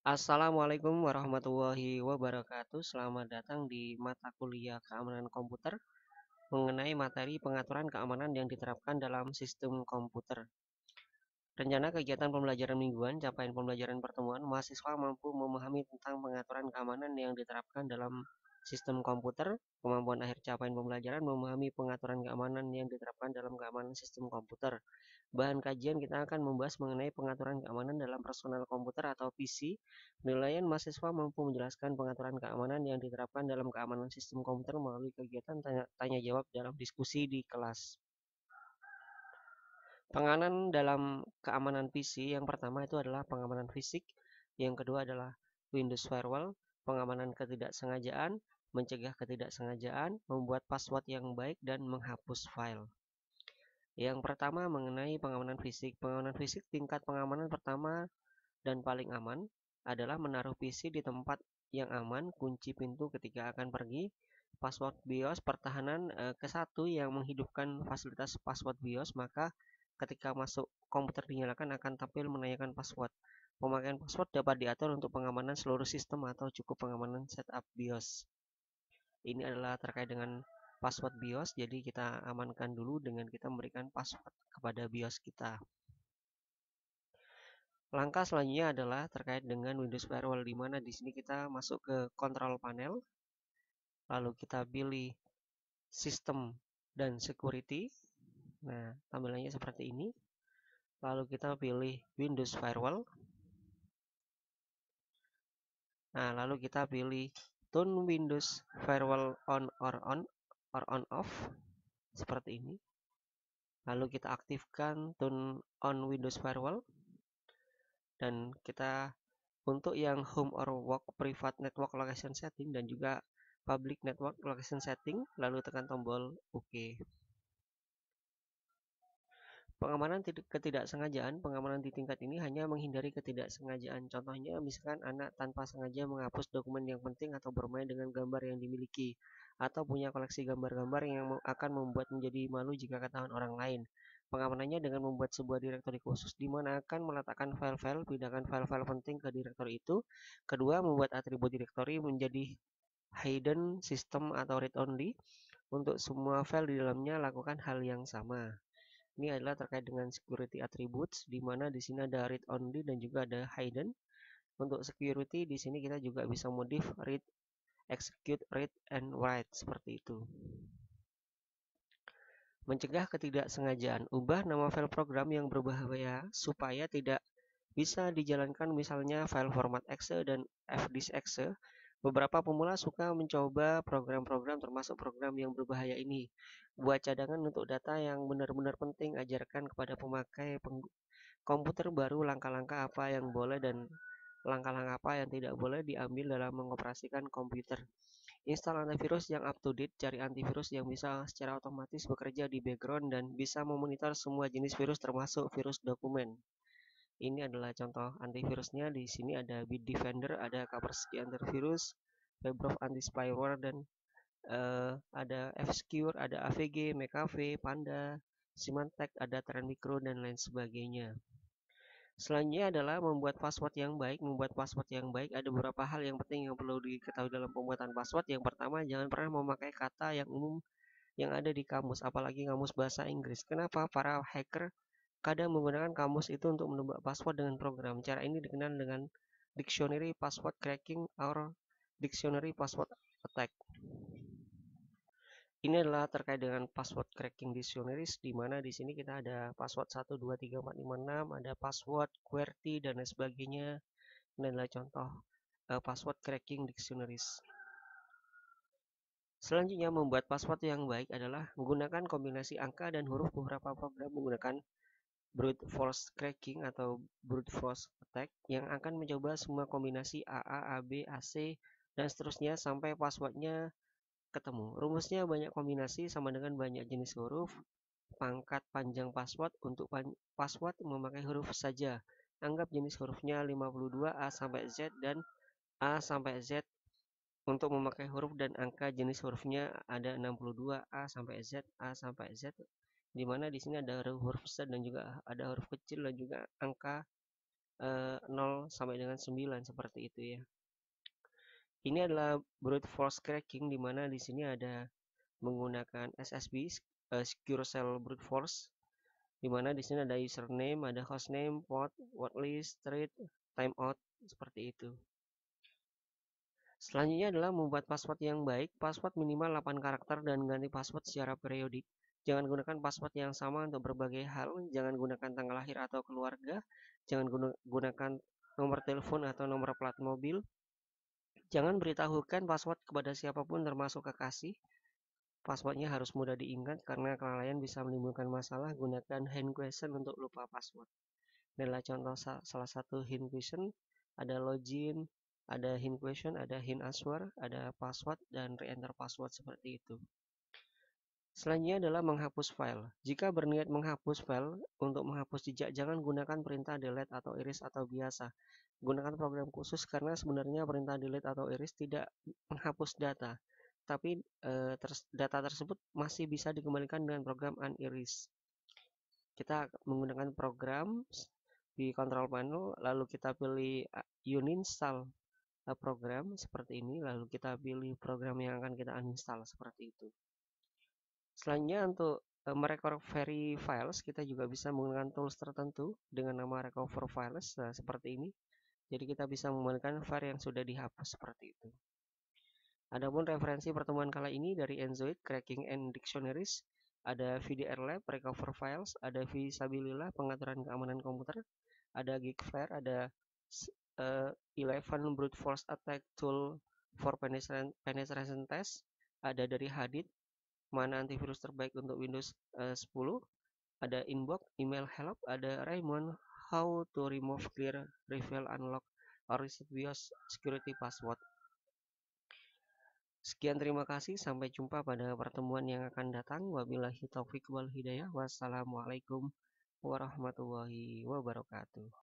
Assalamualaikum warahmatullahi wabarakatuh. Selamat datang di mata kuliah keamanan komputer mengenai materi pengaturan keamanan yang diterapkan dalam sistem komputer. Rencana kegiatan pembelajaran mingguan, capaian pembelajaran pertemuan, mahasiswa mampu memahami tentang pengaturan keamanan yang diterapkan dalam sistem komputer. Kemampuan akhir capaian pembelajaran memahami pengaturan keamanan yang diterapkan dalam keamanan sistem komputer. Bahan kajian kita akan membahas mengenai pengaturan keamanan dalam personal komputer atau PC. Penilaian mahasiswa mampu menjelaskan pengaturan keamanan yang diterapkan dalam keamanan sistem komputer melalui kegiatan tanya jawab dalam diskusi di kelas. Penganan dalam keamanan PC yang pertama itu adalah pengamanan fisik, yang kedua adalah Windows Firewall, pengamanan ketidaksengajaan, mencegah ketidaksengajaan, membuat password yang baik, dan menghapus file. Yang pertama mengenai pengamanan fisik. Pengamanan fisik tingkat pengamanan pertama dan paling aman adalah menaruh PC di tempat yang aman, kunci pintu ketika akan pergi, password BIOS pertahanan ke-1 yang menghidupkan fasilitas password BIOS, maka ketika masuk komputer dinyalakan akan tampil menanyakan password. Pemakaian password dapat diatur untuk pengamanan seluruh sistem atau cukup pengamanan setup BIOS. Ini adalah terkait dengan password BIOS, jadi kita amankan dulu dengan kita memberikan password kepada BIOS kita. Langkah selanjutnya adalah terkait dengan Windows Firewall, di mana di sini kita masuk ke control panel, lalu kita pilih sistem dan security. Nah, tampilannya seperti ini. Lalu kita pilih Windows Firewall. Nah, lalu kita pilih turn Windows Firewall on or on off seperti ini. Lalu kita aktifkan turn on Windows Firewall. Dan kita untuk yang home or work private network location setting dan juga public network location setting, lalu tekan tombol OK. Pengamanan ketidaksengajaan. Pengamanan di tingkat ini hanya menghindari ketidaksengajaan. Contohnya, misalkan anak tanpa sengaja menghapus dokumen yang penting atau bermain dengan gambar yang dimiliki, atau punya koleksi gambar-gambar yang akan membuat menjadi malu jika ketahuan orang lain. Pengamanannya dengan membuat sebuah direktori khusus di mana akan meletakkan file-file, pindahkan file-file penting ke direktori itu. Kedua, membuat atribut direktori menjadi hidden system atau read only. Untuk semua file di dalamnya lakukan hal yang sama. Ini adalah terkait dengan security attributes, di mana di sini ada read only dan juga ada hidden. Untuk security di sini kita juga bisa modif read, execute, read, and write seperti itu. Mencegah ketidaksengajaan. Ubah nama file program yang berbahaya supaya tidak bisa dijalankan, misalnya file format exe dan fdisk exe. Beberapa pemula suka mencoba program-program termasuk program yang berbahaya ini. Buat cadangan untuk data yang benar-benar penting. Ajarkan kepada pemakai komputer baru langkah-langkah apa yang boleh dan langkah-langkah apa yang tidak boleh diambil dalam mengoperasikan komputer. Install antivirus yang up to date. Cari antivirus yang bisa secara otomatis bekerja di background dan bisa memonitor semua jenis virus termasuk virus dokumen. Ini adalah contoh antivirusnya. Di sini ada Bitdefender, ada Kaspersky Antivirus, Webrof Anti-Spyware, dan ada Fsecure, ada AVG, McAfee, Panda, Symantec, ada Trend Micro, dan lain sebagainya. Selanjutnya adalah membuat password yang baik. Membuat password yang baik ada beberapa hal yang penting yang perlu diketahui dalam pembuatan password. Yang pertama, jangan pernah memakai kata yang umum yang ada di kamus, apalagi kamus bahasa Inggris. Kenapa? Para hacker kadang menggunakan kamus itu untuk menebak password dengan program. Cara ini dikenal dengan dictionary password cracking atau dictionary password attack. Ini adalah terkait dengan password cracking dictionaries, di mana di sini kita ada password 1, 2, 3, 4, 5, 6, ada password, QWERTY, dan lain sebagainya. Ini adalah contoh password cracking dictionaries. Selanjutnya, membuat password yang baik adalah menggunakan kombinasi angka dan huruf. Beberapa program menggunakan brute force cracking atau brute force attack yang akan mencoba semua kombinasi AA, AB, AC, dan seterusnya sampai passwordnya ketemu. Rumusnya banyak kombinasi sama dengan banyak jenis huruf. Pangkat panjang password. Untuk password memakai huruf saja. Anggap jenis hurufnya 52 A sampai Z dan A sampai Z. Untuk memakai huruf dan angka jenis hurufnya ada 62 A sampai Z, A sampai Z. Di mana di sini ada huruf besar dan juga ada huruf kecil dan juga angka 0 sampai dengan 9 seperti itu ya. Ini adalah brute force cracking, di mana di sini ada menggunakan SSB, Secure Shell Brute Force, di mana di sini ada username, ada hostname, port, word list, thread, timeout, seperti itu. Selanjutnya adalah membuat password yang baik. Password minimal 8 karakter dan ganti password secara periodik. Jangan gunakan password yang sama untuk berbagai hal. Jangan gunakan tanggal lahir atau keluarga. Jangan gunakan nomor telepon atau nomor plat mobil. Jangan beritahukan password kepada siapapun termasuk kekasih. Passwordnya harus mudah diingat karena kelalaian bisa menimbulkan masalah. Gunakan hint question untuk lupa password. Ini adalah contoh salah satu hint question. Ada login, ada hint question, ada hint answer, ada password, dan re-enter password seperti itu. Selanjutnya adalah menghapus file. Jika berniat menghapus file, untuk menghapus jejak jangan gunakan perintah delete atau erase atau biasa. Gunakan program khusus karena sebenarnya perintah delete atau erase tidak menghapus data. Tapi data tersebut masih bisa dikembalikan dengan program unerase. Kita menggunakan program di control panel, lalu kita pilih uninstall program seperti ini, lalu kita pilih program yang akan kita uninstall seperti itu. Selanjutnya untuk merecovery files, kita juga bisa menggunakan tools tertentu dengan nama recover files, seperti ini. Jadi kita bisa menggunakan file yang sudah dihapus seperti itu. Adapun referensi pertemuan kali ini dari Enzoid, Cracking and Dictionaries, ada VDR Lab, Recover Files, ada Visabilillah, Pengaturan Keamanan Komputer, ada Geekflare, ada 11 Brute Force Attack Tool for Penetration Test, ada dari Hadid, mana antivirus terbaik untuk Windows 10, ada Inbox, Email Help, ada Raymond, How to Remove, Clear, Reveal, Unlock, or Reset BIOS Security Password. Sekian, terima kasih. Sampai jumpa pada pertemuan yang akan datang. Wabillahi taufiq wal hidayah. Wassalamualaikum warahmatullahi wabarakatuh.